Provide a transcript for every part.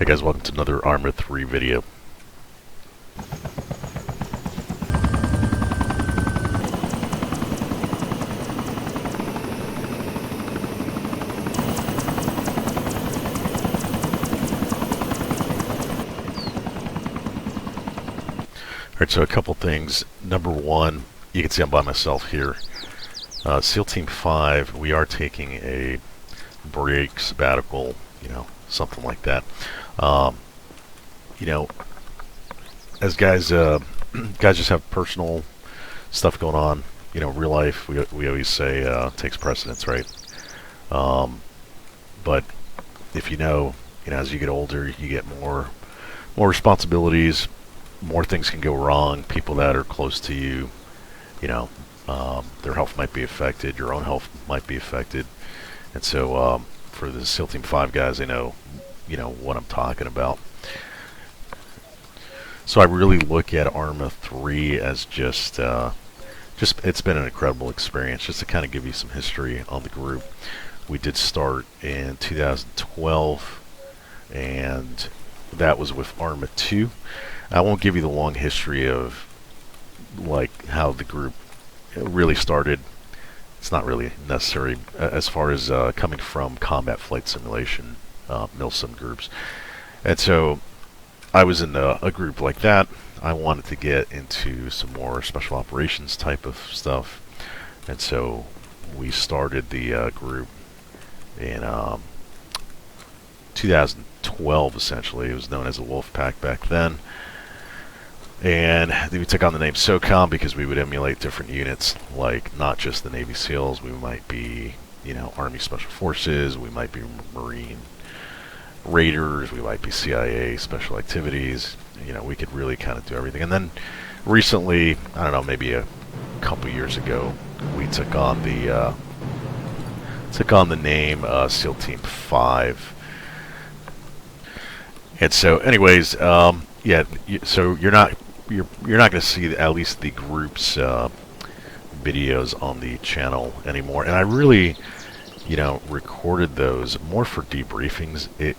Hey guys, welcome to another ARMA 3 video. Alright, so a couple things. Number one, you can see I'm by myself here. SEAL Team 5, we are taking a break, sabbatical, something like that. As guys, guys just have personal stuff going on. Real life, we always say takes precedence, right? But if as you get older, you get more responsibilities, more things can go wrong. People that are close to you, their health might be affected, your own health might be affected, and so for the SEAL Team 5 guys, they know what I'm talking about. So I really look at ARMA 3 as just it's been an incredible experience. Just to kind of give you some history on the group, we did start in 2012, and that was with ARMA 2. I won't give you the long history of like how the group really started. It's not really necessary as far as coming from combat flight simulation, Milsim groups. And so I was in a group like that. I wanted to get into some more special operations type of stuff, and so we started the group in 2012. Essentially, it was known as the Wolf Pack back then. And we took on the name SOCOM because we would emulate different units, like not just the Navy SEALs. We might be, Army Special Forces. We might be Marine Raiders. We might be CIA Special Activities. We could really kind of do everything. And then recently, I don't know, maybe a couple years ago, we took on the name SEAL Team 5. And so, anyways, yeah. So you're not going to see at least the group's videos on the channel anymore. And I really, recorded those more for debriefings. It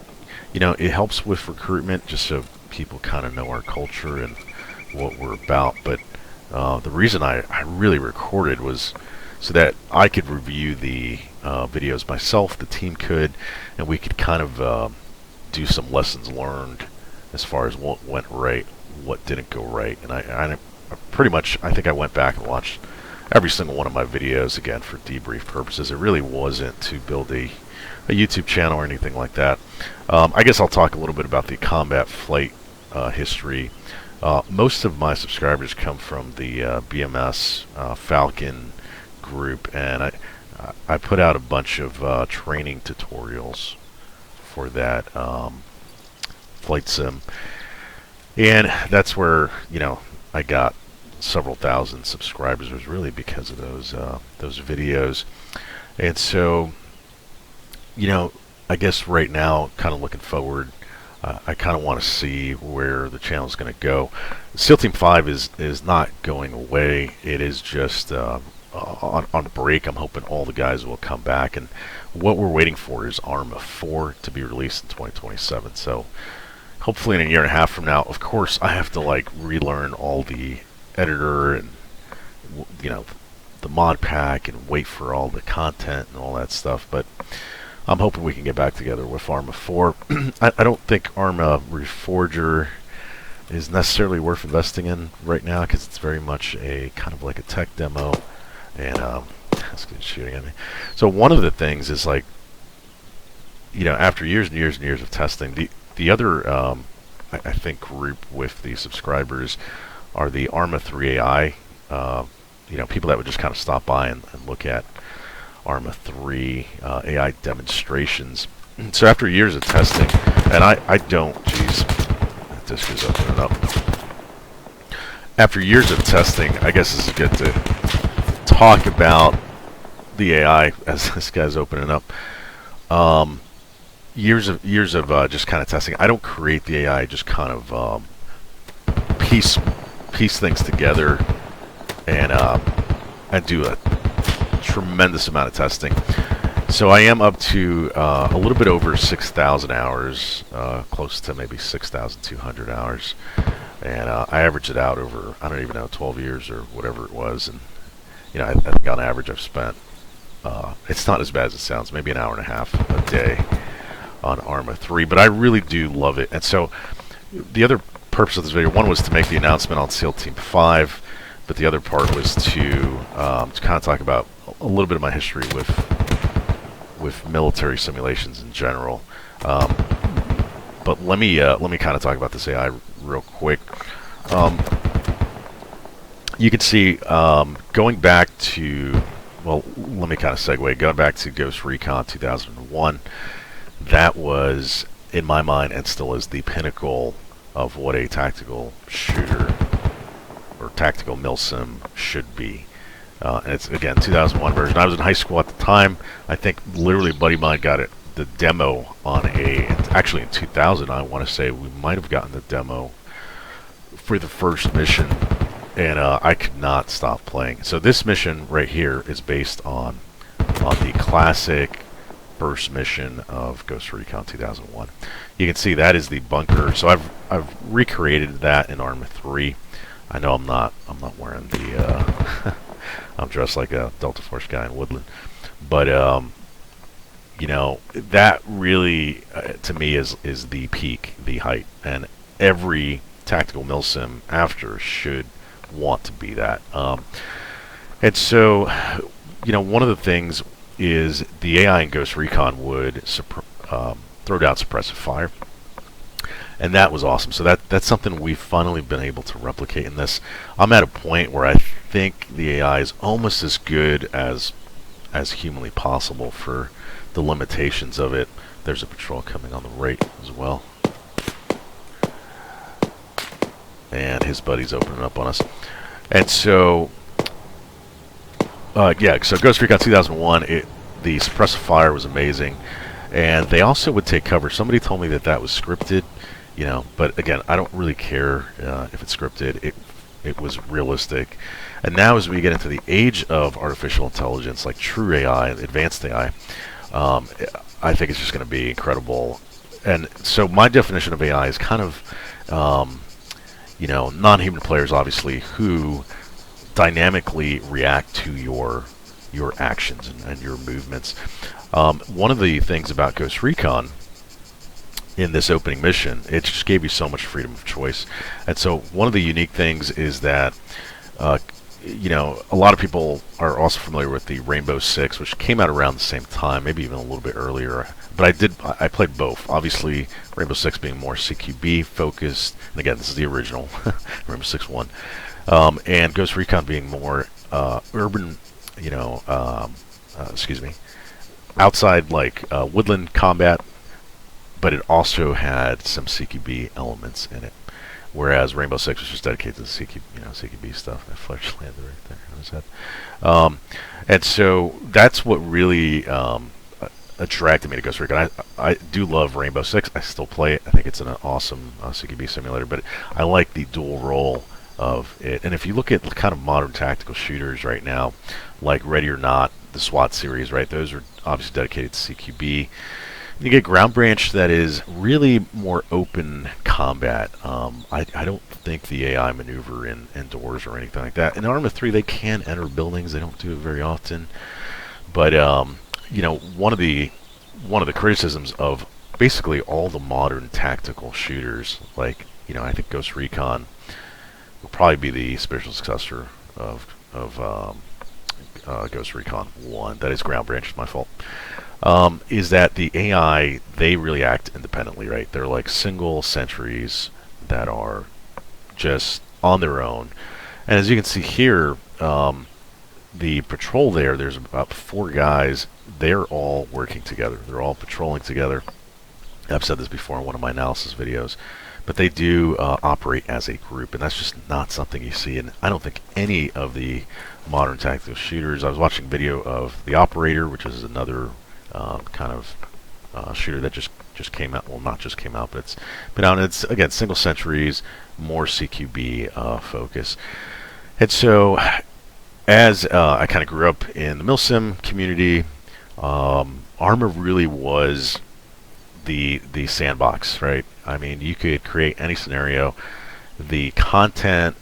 helps with recruitment, just so people kind of know our culture and what we're about. But the reason I really recorded was so that I could review the videos myself, the team could, and we could kind of do some lessons learned as far as what went right, what didn't go right. And I pretty much, I think I went back and watched every single one of my videos again for debrief purposes. It really wasn't to build a YouTube channel or anything like that. I guess I'll talk a little bit about the combat flight history. Most of my subscribers come from the BMS Falcon group, and I put out a bunch of training tutorials for that flight sim, and that's where I got several thousand subscribers. It was really because of those videos. And so I guess right now, kind of looking forward, I kind of want to see where the channel is going to go. SEAL Team 5 is not going away. It is just on break. I'm hoping all the guys will come back, and what we're waiting for is ARMA 4 to be released in 2027. So hopefully in a year and a half from now. Of course, I have to relearn all the editor and the mod pack and wait for all the content and all that stuff. But I'm hoping we can get back together with ARMA 4. I don't think ARMA Reforger is necessarily worth investing in right now, because it's very much a kind of like a tech demo. And that's good shooting at me. So one of the things is after years and years and years of testing, the other I think group with the subscribers are the ARMA 3 AI. People that would just kind of stop by and look at ARMA 3 AI demonstrations. So after years of testing, and I don't, geez, that disc is opening up. After years of testing, I guess this is good to talk about the AI as this guy's opening up. Years of just kind of testing. I don't create the AI. I just kind of piece things together and do a tremendous amount of testing. So I am up to a little bit over 6,000 hours, close to maybe 6,200 hours, and I average it out over, I don't even know, 12 years or whatever it was, and I think on average I've spent, it's not as bad as it sounds, maybe an hour and a half a day on ARMA 3, but I really do love it. And so the other purpose of this video, one was to make the announcement on SEAL Team 5, but the other part was to kind of talk about a little bit of my history with military simulations in general. But let me kind of talk about this AI real quick. You can see going back to, well, let me kind of segue. Going back to Ghost Recon 2001, that was, in my mind, and still is, the pinnacle of what a tactical shooter or tactical Milsim should be. And it's, again, 2001 version. I was in high school at the time. I think literally a buddy of mine got the demo on actually in 2000, I want to say we might have gotten the demo for the first mission, and I could not stop playing. So this mission right here is based on the classic first mission of Ghost Recon 2001. You can see that is the bunker. So I've recreated that in ARMA 3. I know I'm not wearing the I'm dressed like a Delta Force guy in Woodland, but that really to me is the peak, the height, and every tactical milsim after should want to be that. And so one of the things is the AI in Ghost Recon would throw down suppressive fire, and that was awesome. So that's something we've finally been able to replicate in this. I'm at a point where I think the AI is almost as good as humanly possible for the limitations of it. There's a patrol coming on the right as well, and his buddy's opening up on us. And so so Ghost Recon 2001, the suppressive fire was amazing, and they also would take cover. Somebody told me that was scripted, but again, I don't really care if it's scripted. It was realistic. And now as we get into the age of artificial intelligence, like true AI, advanced AI, I think it's just going to be incredible. And so my definition of AI is kind of, non-human players, obviously, who dynamically react to your actions and your movements. One of the things about Ghost Recon in this opening mission, it just gave you so much freedom of choice. And so one of the unique things is that a lot of people are also familiar with the Rainbow Six, which came out around the same time, maybe even a little bit earlier. But I played both. Obviously, Rainbow Six being more CQB focused, and again, this is the original Rainbow Six 1, and Ghost Recon being more urban, outside, like woodland combat, but it also had some CQB elements in it. Whereas Rainbow Six was just dedicated to the CQB stuff. That flesh landed right there on his head. And so that's what really attracted me to Ghost Recon. I do love Rainbow Six. I still play it. I think it's an awesome CQB simulator, but I like the dual role of it. And if you look at kind of modern tactical shooters right now, like Ready or Not, the SWAT series, right? Those are obviously dedicated to CQB. You get Ground Branch that is really more open combat. I don't think the AI maneuver in doors or anything like that. In ARMA 3, they can enter buildings. They don't do it very often. But one of the criticisms of basically all the modern tactical shooters, like I think Ghost Recon will probably be the spiritual successor of Ghost Recon 1. That is Ground Branch. It's my fault. Is that the AI, they really act independently, right? They're like single sentries that are just on their own. And as you can see here, the patrol there's about 4 guys. They're all working together. They're all patrolling together. I've said this before in one of my analysis videos, but they do operate as a group, and that's just not something you see in, I don't think, any of the modern tactical shooters. I was watching a video of The Operator, which is another kind of shooter that just came out. Well, not just came out, but it's been out. And it's, again, single sentries, more CQB focus. And so, as I kind of grew up in the Milsim community, ARMA really was the sandbox, right? I mean, you could create any scenario. The content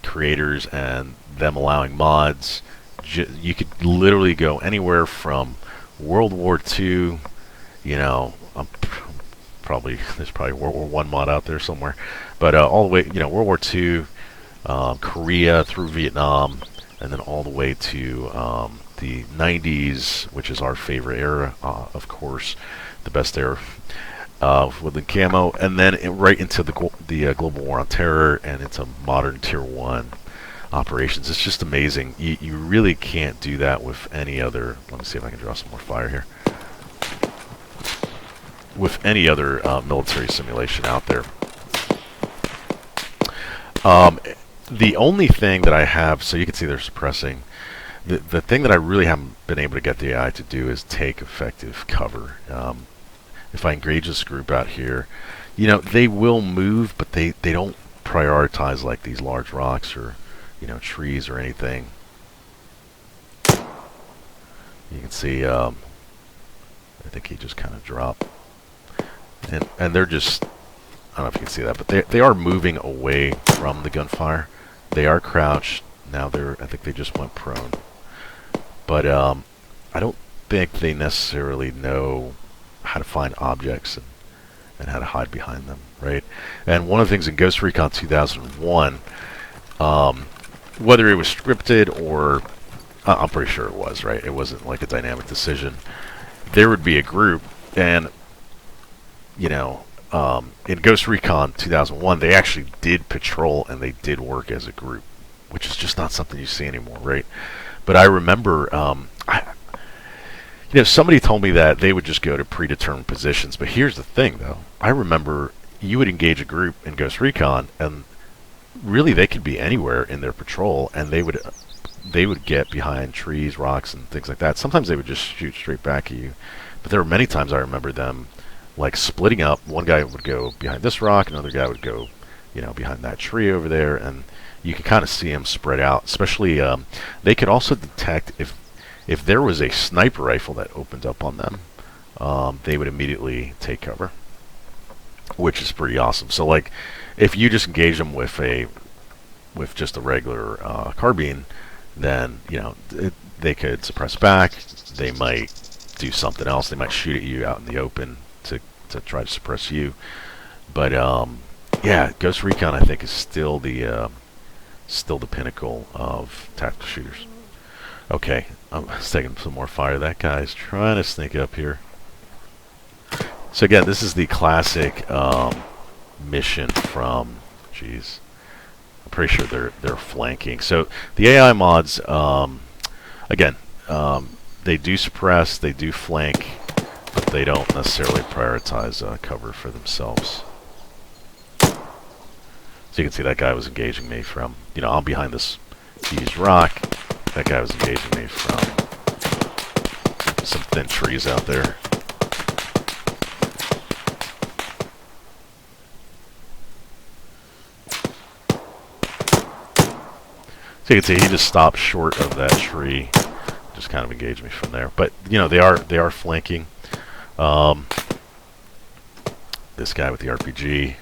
creators and them allowing mods, you could literally go anywhere from World War II, you know, there's probably World War One mod out there somewhere, but all the way, World War II, Korea through Vietnam, and then all the way to the 90s, which is our favorite era, of course, the best era, with the camo, and then right into the global war on terror and into modern tier 1 operations. It's just amazing. You really can't do that with any other. Let me see if I can draw some more fire here. With any other military simulation out there. The only thing that I have, so you can see they're suppressing, the thing that I really haven't been able to get the AI to do is take effective cover. If I engage this group out here, they will move, but they don't prioritize like these large rocks or trees or anything. You can see, I think he just kind of dropped, and they're just, I don't know if you can see that, but they are moving away from the gunfire. They are crouched now. I think they just went prone, but I don't think they necessarily know how to find objects and how to hide behind them, right? And one of the things in Ghost Recon 2001, whether it was scripted or I'm pretty sure it was, right? It wasn't like a dynamic decision. There would be a group, and in Ghost Recon 2001, they actually did patrol and they did work as a group, which is just not something you see anymore, right? But I remember, somebody told me that they would just go to predetermined positions. But here's the thing, though. I remember you would engage a group in Ghost Recon, and really they could be anywhere in their patrol, and they would get behind trees, rocks, and things like that. Sometimes they would just shoot straight back at you. But there were many times I remember them like splitting up. One guy would go behind this rock, another guy would go, behind that tree over there, and you could kind of see them spread out. Especially, they could also detect if there was a sniper rifle that opened up on them, they would immediately take cover, which is pretty awesome. So, like, if you just engage them with just a regular carbine, then they could suppress back. They might do something else. They might shoot at you out in the open to try to suppress you. But yeah, Ghost Recon I think is still the pinnacle of tactical shooters. Okay, I'm taking some more fire. That guy's trying to sneak up here. So again, this is the classic mission from, geez, I'm pretty sure they're flanking. So the AI mods, again, they do suppress, they do flank, but they don't necessarily prioritize cover for themselves. So you can see that guy was engaging me from, I'm behind this huge rock. That guy was engaging me from some thin trees out there. So you can see he just stopped short of that tree, just kind of engaged me from there. But they are flanking. This guy with the RPG.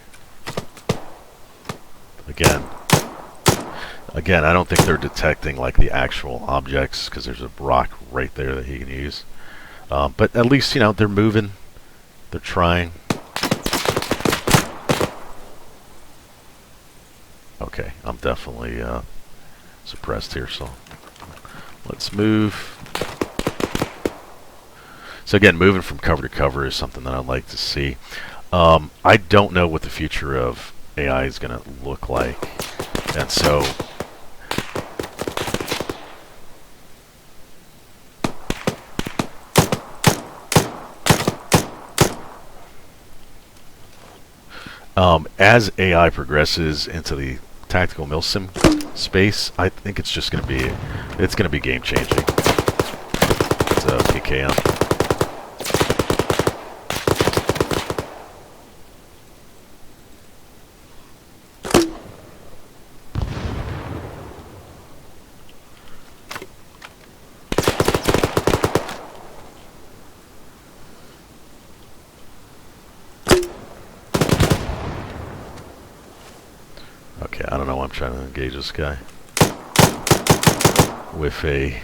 Again, I don't think they're detecting like the actual objects because there's a rock right there that he can use. But at least they're moving, they're trying. Okay, I'm definitely suppressed here, so let's move. So again, moving from cover to cover is something that I'd like to see. I don't know what the future of AI is going to look like, and so as AI progresses into the tactical Milsim space, I think it's just going to be game changing. It's a PKM. Okay, I don't know why I'm trying to engage this guy with a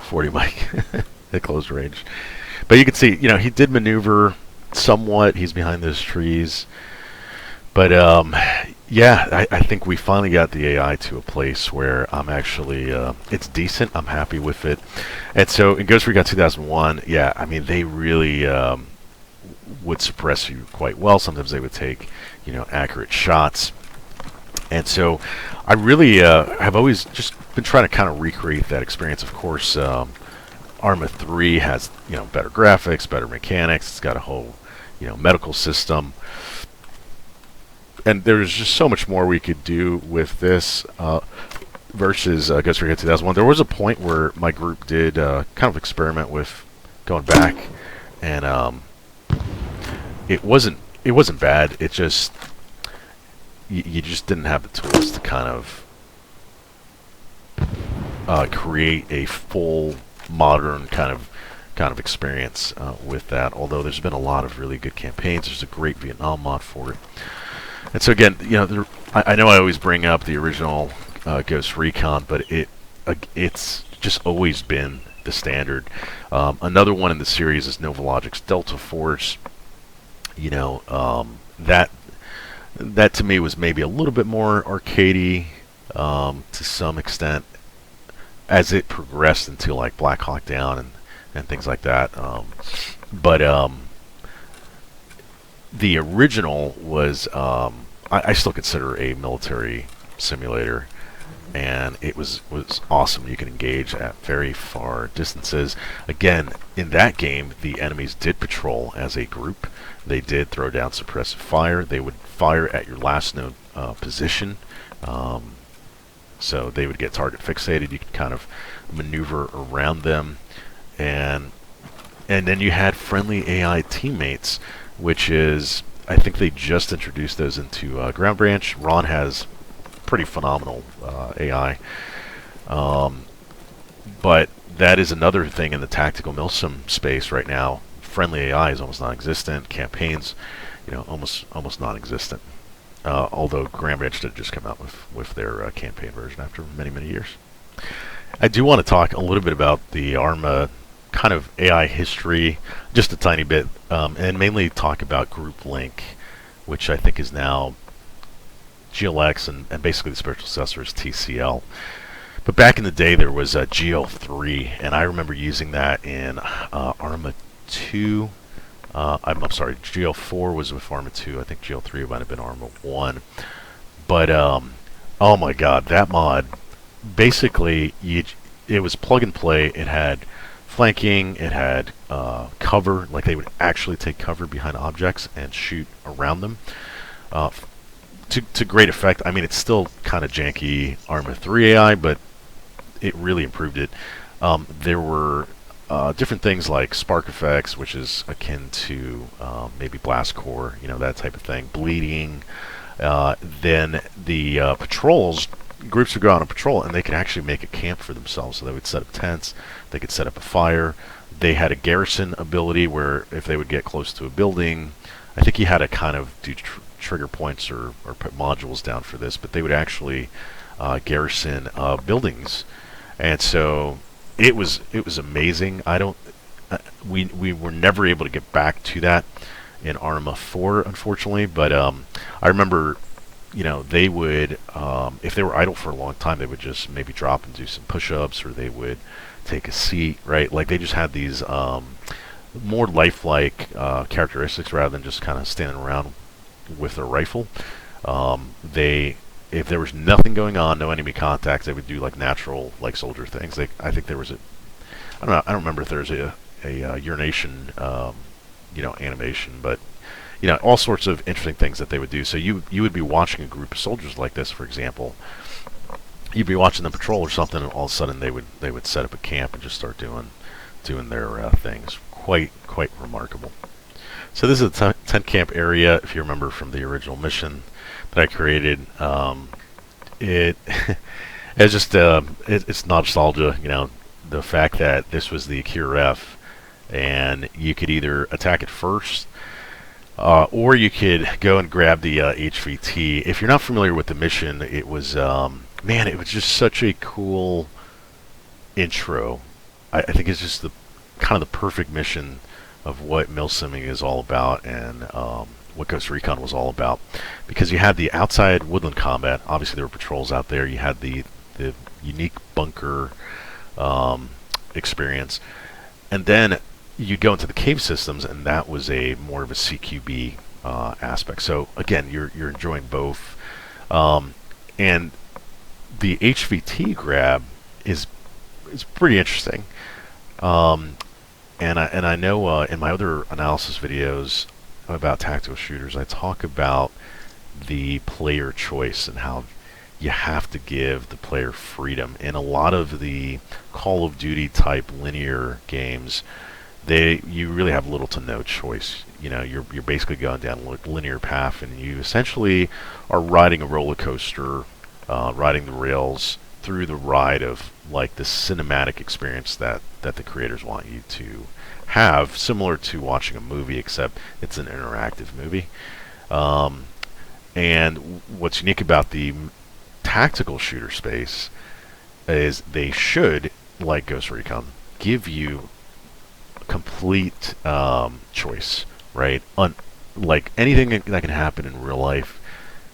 40 mic at close range. But you can see, he did maneuver somewhat. He's behind those trees. But yeah, I think we finally got the AI to a place where I'm actually, it's decent. I'm happy with it. And so in Ghost Recon 2001, yeah, I mean, they really would suppress you quite well. Sometimes they would take, accurate shots. And so I really have always just been trying to kind of recreate that experience. Of course, ARMA 3 has, better graphics, better mechanics. It's got a whole, medical system. And there's just so much more we could do with this versus Ghost Recon 2001. There was a point where my group did kind of experiment with going back, and it wasn't bad. It just you just didn't have the tools to kind of create a full modern kind of experience with that. Although there's been a lot of really good campaigns. There's a great Vietnam mod for it. And so again, I know I always bring up the original Ghost Recon, but it's just always been the standard. Another one in the series is Novologic's Delta Force. That to me was maybe a little bit more arcadey to some extent as it progressed into like Black Hawk Down and things like that. But the original was, I still consider a military simulator, and it was awesome. You can engage at very far distances. Again, in that game, the enemies did patrol as a group. They did throw down suppressive fire. They would fire at your last known position. So they would get target fixated. You could kind of maneuver around them, and then you had friendly AI teammates, which is, I think they just introduced those into Ground Branch. Ron has pretty phenomenal AI, but that is another thing in the tactical Milsim space right now. Friendly AI is almost non-existent. Campaigns, almost non-existent. Although Ground Branch did just come out with their campaign version after many years. I do want to talk a little bit about the ARMA kind of AI history, just a tiny bit, and mainly talk about Group Link, which I think is now GLX, and basically the spiritual successor is TCL. But back in the day, there was GL3, and I remember using that in ARMA 2. I'm sorry, GL4 was with ARMA 2. I think GL3 might have been ARMA 1. But, oh my god, that mod, basically, it was plug and play. It had flanking, it had cover, like they would actually take cover behind objects and shoot around them. To great effect. I mean, it's still kind of janky ARMA 3 AI, but it really improved it. There were different things like spark effects, which is akin to maybe blast core, that type of thing. Bleeding. Then the patrols, groups would go out on patrol, and they could actually make a camp for themselves. So they would set up tents, they could set up a fire. They had a garrison ability where if they would get close to a building, I think you had to kind of do trigger points or put modules down for this, but they would actually garrison buildings. And so it was amazing. We were never able to get back to that in ARMA 4, unfortunately, but I remember, they would, if they were idle for a long time, they would just maybe drop and do some push-ups, or they would take a seat, right? Like they just had these more lifelike characteristics rather than just kind of standing around with their rifle. If there was nothing going on, no enemy contacts, they would do like natural, like soldier things. I think there was I don't remember if there was a urination, animation, but all sorts of interesting things that they would do. So you would be watching a group of soldiers like this, for example. You'd be watching them patrol or something, and all of a sudden they would set up a camp and just start doing their things. Quite remarkable. So this is a tent camp area, if you remember from the original mission that I created. It's just it's nostalgia, the fact that this was the Cure F, and you could either attack it first, Or you could go and grab the HVT. If you're not familiar with the mission, it was man, it was just such a cool intro. I think it's just the kind of the perfect mission of what milsimming is all about, and what Ghost Recon was all about, because you had the outside woodland combat. Obviously, there were patrols out there. You had the unique bunker experience, and then you'd go into the cave systems, and that was a more of a CQB aspect. So again, you're enjoying both, and the HVT grab is pretty interesting. And I know in my other analysis videos about tactical shooters, I talk about the player choice and how you have to give the player freedom. In a lot of the Call of Duty type linear games, you really have little to no choice. You know, you're basically going down a linear path, and you essentially are riding a roller coaster, riding the rails through the ride of like the cinematic experience that the creators want you to have, similar to watching a movie, except it's an interactive movie. And what's unique about the tactical shooter space is they should, like Ghost Recon, give you complete choice, right? Like anything that can happen in real life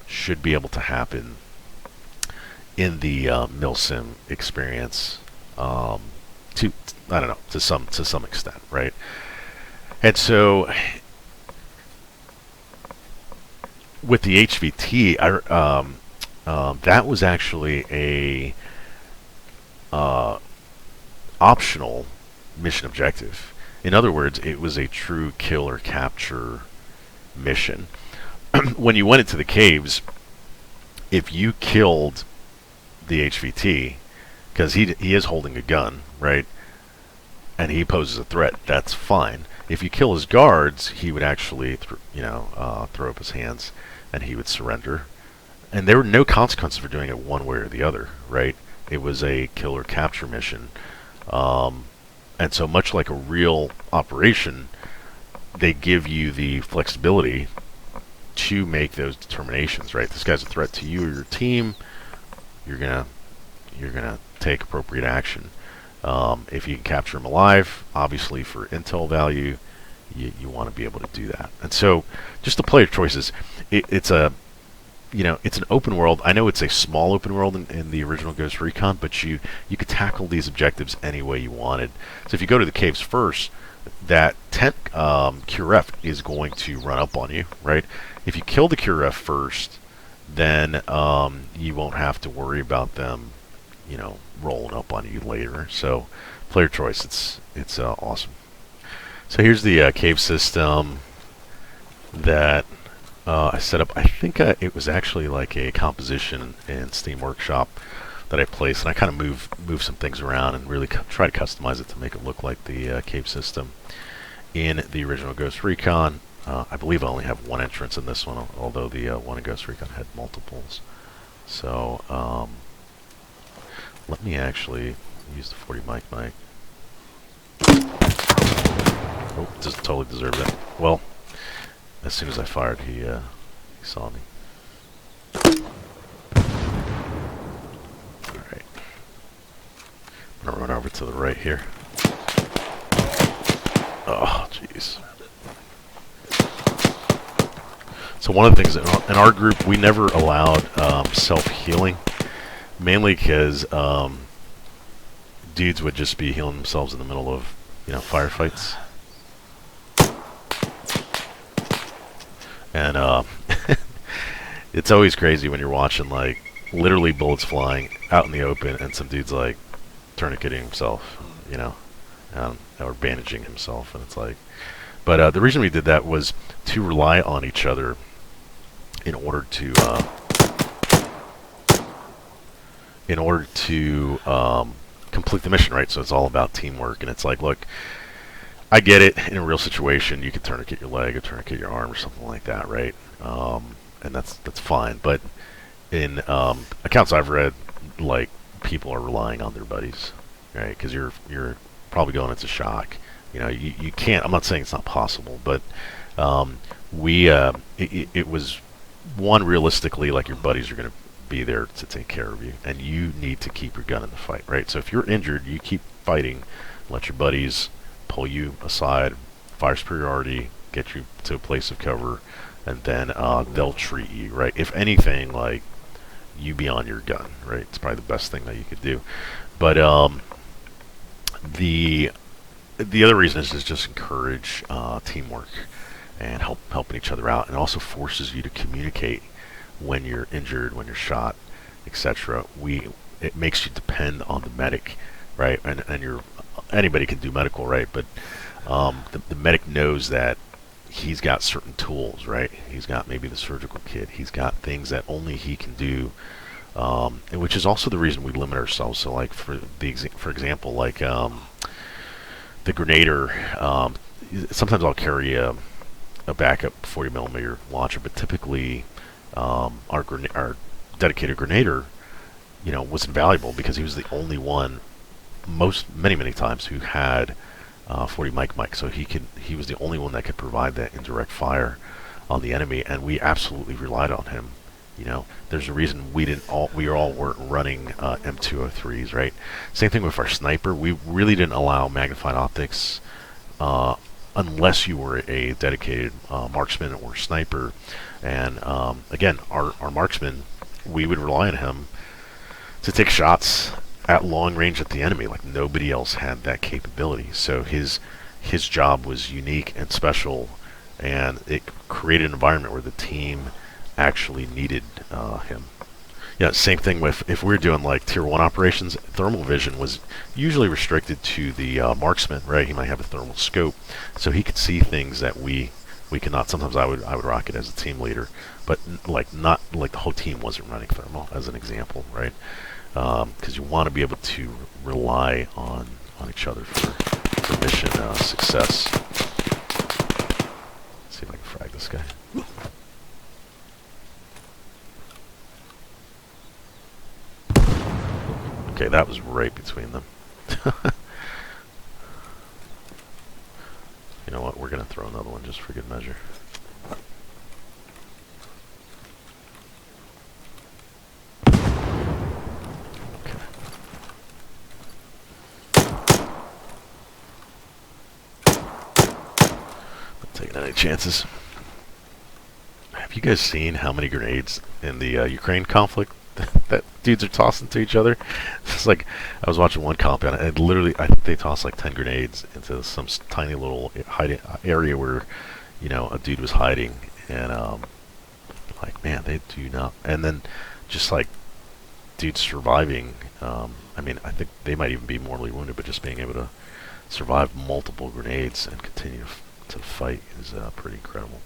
should be able to happen in the Milsim experience, to I don't know, to some extent, right? And so with the HVT, that was actually a optional mission objective. In other words, it was a true kill or capture mission. When you went into the caves, if you killed the HVT, because he is holding a gun, right, and he poses a threat, that's fine. If you kill his guards, he would actually throw up his hands, and he would surrender. And there were no consequences for doing it one way or the other, right? It was a kill or capture mission. And so much like a real operation, they give you the flexibility to make those determinations, right? This guy's a threat to you or your team. You're gonna take appropriate action. If you can capture him alive, obviously for intel value, you want to be able to do that. And so, just the player choices. It's an open world. I know it's a small open world in the original Ghost Recon, but you could tackle these objectives any way you wanted. So if you go to the caves first, that tent QRF is going to run up on you, right? If you kill the QRF first, then you won't have to worry about them, rolling up on you later. So player choice, it's awesome. So here's the cave system that I set up. I think it was actually like a composition in Steam Workshop that I placed, and I kind of move some things around and really try to customize it to make it look like the cave system in the original Ghost Recon. I believe I only have one entrance in this one, although the one in Ghost Recon had multiples. So let me actually use the 40 mic. Oh, just totally deserved it. Well, as soon as I fired, he saw me. Alright. I'm gonna run over to the right here. Oh, jeez. So one of the things in our group, we never allowed self-healing, mainly because dudes would just be healing themselves in the middle of, firefights. And it's always crazy when you're watching, like, literally bullets flying out in the open, and some dude's like tourniqueting himself, or bandaging himself, and it's like. But the reason we did that was to rely on each other in order to complete the mission, right? So it's all about teamwork, and it's like, look, I get it. In a real situation, you could tourniquet your leg or tourniquet your arm or something like that, right? And that's fine. But in accounts I've read, like, people are relying on their buddies, right? Because you're probably going into shock. You can't. I'm not saying it's not possible, but Um, it was one, realistically, like, your buddies are going to be there to take care of you, and you need to keep your gun in the fight, right? So if you're injured, you keep fighting, let your buddies pull you aside, fire superiority, get you to a place of cover, and then they'll treat you, right? If anything, like, you be on your gun, right? It's probably the best thing that you could do. But the other reason is to just encourage teamwork and helping each other out, and also forces you to communicate when you're injured, when you're shot, etc. It makes you depend on the medic, right? And anybody can do medical, right? But the medic knows that he's got certain tools, right? He's got maybe the surgical kit. He's got things that only he can do, and which is also the reason we limit ourselves. So, like, for example, like the grenader. Sometimes I'll carry a backup 40 millimeter launcher, but typically our dedicated grenader, was invaluable because he was the only one, many times, who had 40 mic. So he was the only one that could provide that indirect fire on the enemy, and we absolutely relied on him. There's a reason we all weren't running M203s, right? Same thing with our sniper. We really didn't allow magnified optics unless you were a dedicated marksman or sniper. And again, our marksman, we would rely on him to take shots at long range at the enemy. Like, nobody else had that capability. So his job was unique and special, and it created an environment where the team actually needed him. Yeah, same thing with, if we're doing like tier 1 operations, thermal vision was usually restricted to the marksman, right? He might have a thermal scope, so he could see things that we cannot. Sometimes I would rock it as a team leader, but not like the whole team wasn't running thermal, as an example, right? Because you want to be able to rely on each other for mission success. Let's see if I can frag this guy. Okay, that was right between them. You know what? We're going to throw another one just for good measure. Okay. Not taking any chances. Have you guys seen how many grenades in the Ukraine conflict that dudes are tossing to each other? It's like, I was watching one comp, and literally, I think they tossed like 10 grenades into some tiny little hiding area where, a dude was hiding, and like, man, they do not. And then just like dudes surviving. I mean, I think they might even be mortally wounded, but just being able to survive multiple grenades and continue to fight is pretty incredible.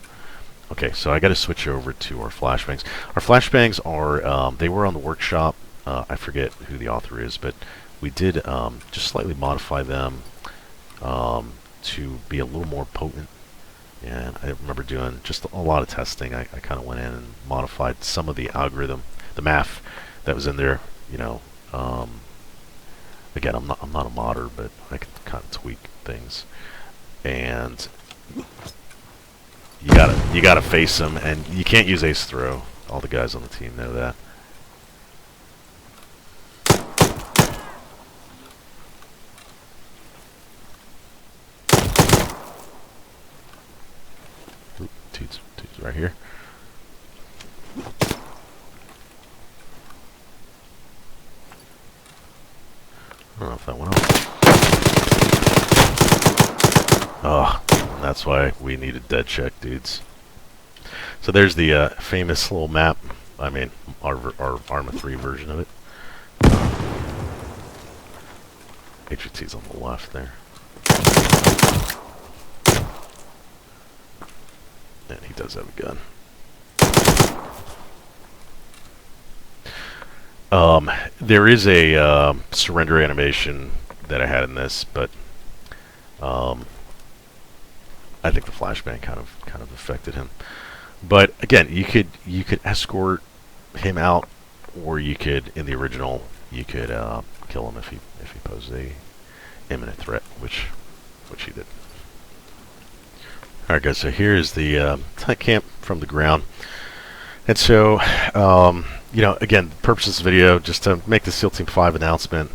Okay, so I got to switch over to our flashbangs. Our flashbangs are, they were on the workshop. I forget who the author is, but we did just slightly modify them to be a little more potent. And I remember doing just a lot of testing. I kind of went in and modified some of the algorithm, the math that was in there. Again, I'm not a modder, but I can kind of tweak things. And you gotta face them, and you can't use ace throw. All the guys on the team know that. Oop, dude's right here. I don't know if that went off. Oh, that's why we needed dead check, dudes. So there's the famous little map. I mean, our ARMA 3 version of it. HVT's on the left there. And he does have a gun. There is a surrender animation that I had in this, but I think the flashbang kind of affected him. But again, you could escort him out, or you could, in the original, you could kill him if he posed a imminent threat, which he did. Alright guys, so here's the tank camp from the ground. And so, again, the purpose of this video, just to make the SEAL Team 5 announcement.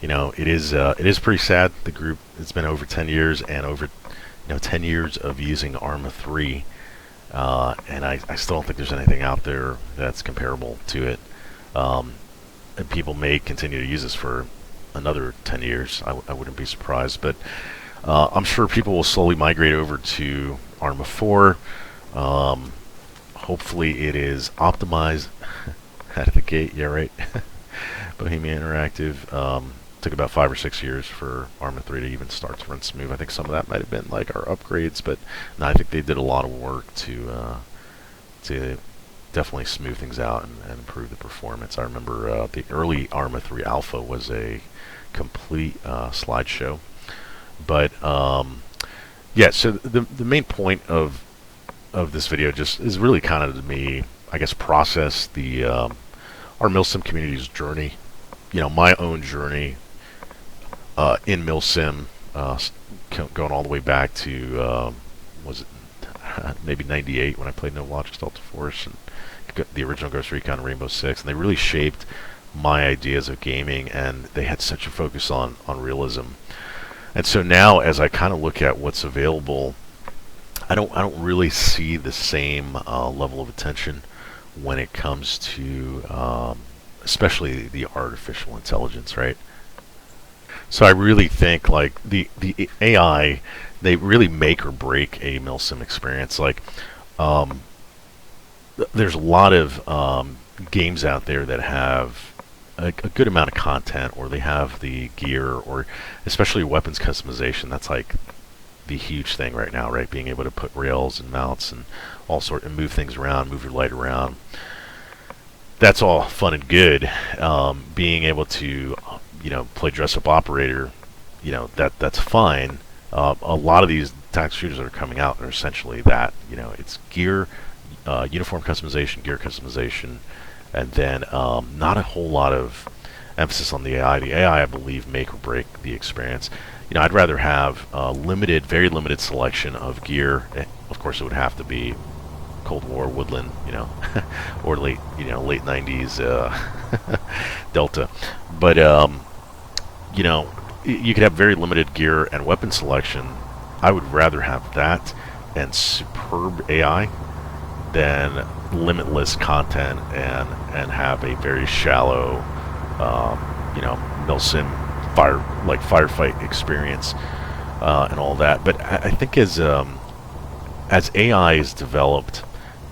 It is pretty sad. The group, it's been over 10 years, and over 10 years of using ARMA 3. And I still don't think there's anything out there that's comparable to it. And people may continue to use this for another 10 years. I wouldn't be surprised. But I'm sure people will slowly migrate over to ARMA 4. Hopefully it is optimized out of the gate. Yeah, right. Bohemia Interactive. Took about 5 or 6 years for ARMA 3 to even start to run smooth. I think some of that might have been like our upgrades, but no, I think they did a lot of work to definitely smooth things out and improve the performance. I remember the early ARMA 3 Alpha was a complete slideshow. But yeah, so the main point of this video just is really kind of to me, I guess, process the our Milsim community's journey. My own journey in Milsim, going all the way back to was it maybe '98 when I played No Logic Delta Force and the original Ghost Recon Rainbow Six, and they really shaped my ideas of gaming, and they had such a focus on realism. And so now, as I kind of look at what's available, I don't really see the same level of attention when it comes to especially the artificial intelligence, right? So I really think like the AI, they really make or break a Milsim experience. Like there's a lot of games out there that have a good amount of content, or they have the gear, or especially weapons customization. That's like the huge thing right now, right? Being able to put rails and mounts and all sort and move things around, move your light around. That's all fun and good. Being able to, play dress-up operator, that's fine. A lot of these tactical shooters that are coming out are essentially that. It's gear, uniform customization, gear customization, and then not a whole lot of emphasis on the AI. The AI, I believe, make or break the experience. I'd rather have a very limited selection of gear. Of course, it would have to be Cold War woodland, or late 90s Delta. But you could have very limited gear and weapon selection. I would rather have that and superb AI than limitless content and have a very shallow, Milsim firefight experience and all that. But I think as AI is developed,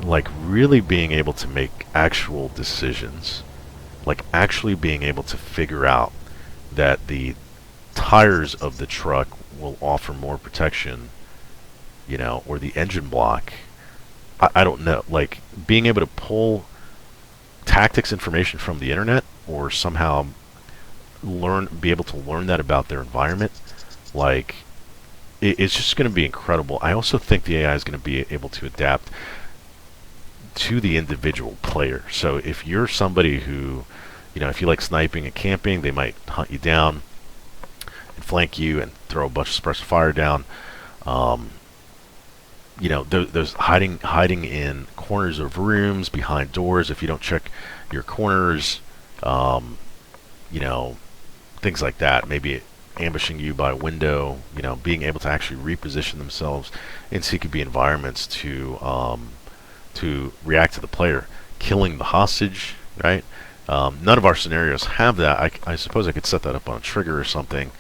like really being able to make actual decisions, like actually being able to figure out that the tires of the truck will offer more protection, or the engine block. I don't know. Like being able to pull tactics information from the internet, or somehow be able to learn that about their environment, like it's just going to be incredible. I also think the AI is going to be able to adapt to the individual player. So if you're somebody who, if you like sniping and camping, they might hunt you down and flank you and throw a bunch of suppressed fire down. Those hiding in corners of rooms, behind doors. If you don't check your corners, things like that. Maybe ambushing you by a window. Being able to actually reposition themselves in CQB environments to react to the player, killing the hostage. Right. None of our scenarios have that. I suppose I could set that up on a trigger or something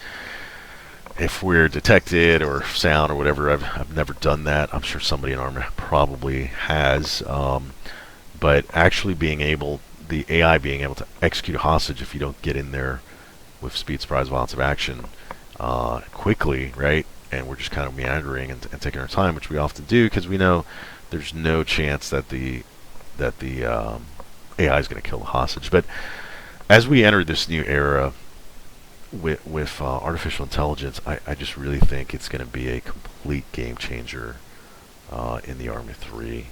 if we're detected, or sound, or whatever. I've never done that. I'm sure somebody in ARMA probably has. But actually the AI being able to execute a hostage if you don't get in there with speed, surprise, violence of action quickly, right? And we're just kind of meandering and taking our time, which we often do because we know there's no chance that the AI is going to kill the hostage. But as we enter this new era with artificial intelligence, I just really think it's going to be a complete game changer in the ARMA 3,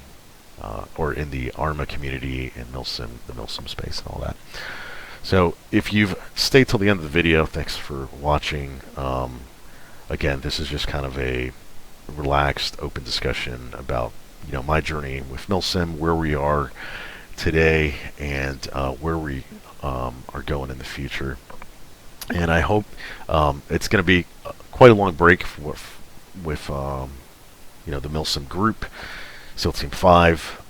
or in the ARMA community, and the Milsim space and all that. So if you've stayed till the end of the video, thanks for watching. Again, this is just kind of a relaxed, open discussion about my journey with Milsim, where we are today, and where we are going in the future. And I hope it's going to be quite a long break with the Milsim group, SEAL Team 5,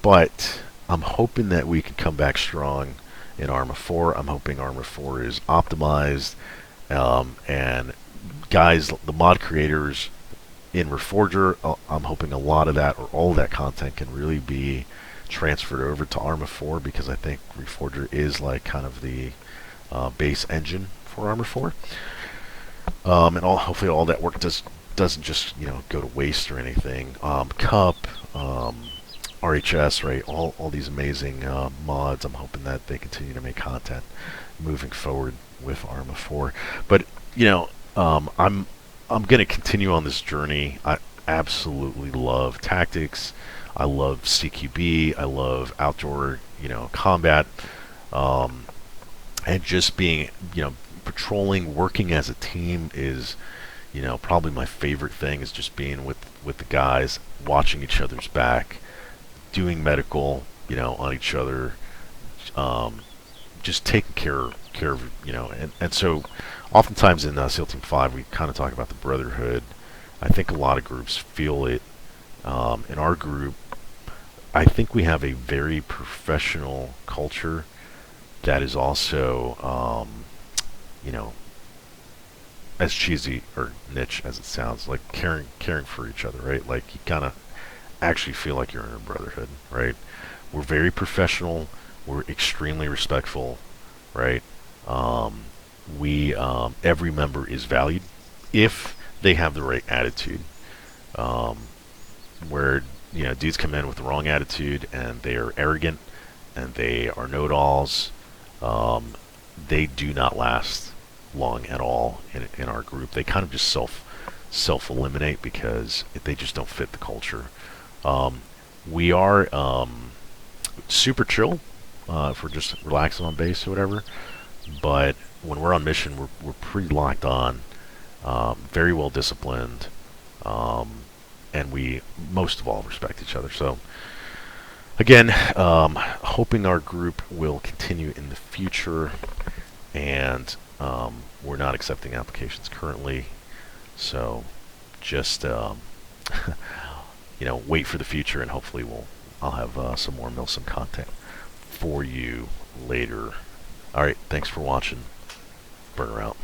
but I'm hoping that we can come back strong in ARMA 4. I'm hoping ARMA 4 is optimized, and guys, the mod creators in Reforger, I'm hoping a lot of that or all of that content can really be transferred over to ARMA 4, because I think Reforger is like kind of the base engine for ARMA 4. And hopefully all that work doesn't just go to waste or anything. Cup, RHS, right? All these amazing mods. I'm hoping that they continue to make content moving forward with ARMA 4. But I'm going to continue on this journey. I absolutely love tactics. I love CQB. I love outdoor combat, and just being patrolling, working as a team is probably my favorite thing, is just being with the guys, watching each other's back, doing medical, on each other, just taking care of, and so oftentimes in SEAL Team 5 we kind of talk about the brotherhood. I think a lot of groups feel it. In our group, I think we have a very professional culture that is also, as cheesy or niche as it sounds, like caring for each other, right? Like you kind of actually feel like you're in a brotherhood, right? We're very professional. We're extremely respectful, right? We every member is valued if they have the right attitude. Where dudes come in with the wrong attitude and they are arrogant and they are know-it-alls, they do not last long at all in our group. They kind of just self eliminate because they just don't fit the culture. We are super chill if we're just relaxing on base or whatever, but when we're on mission, we're pretty locked on, very well disciplined, and we most of all respect each other. So again, hoping our group will continue in the future, and we're not accepting applications currently, so just wait for the future, and hopefully I'll have some more Milsim content for you later. All right, thanks for watching. Burner out.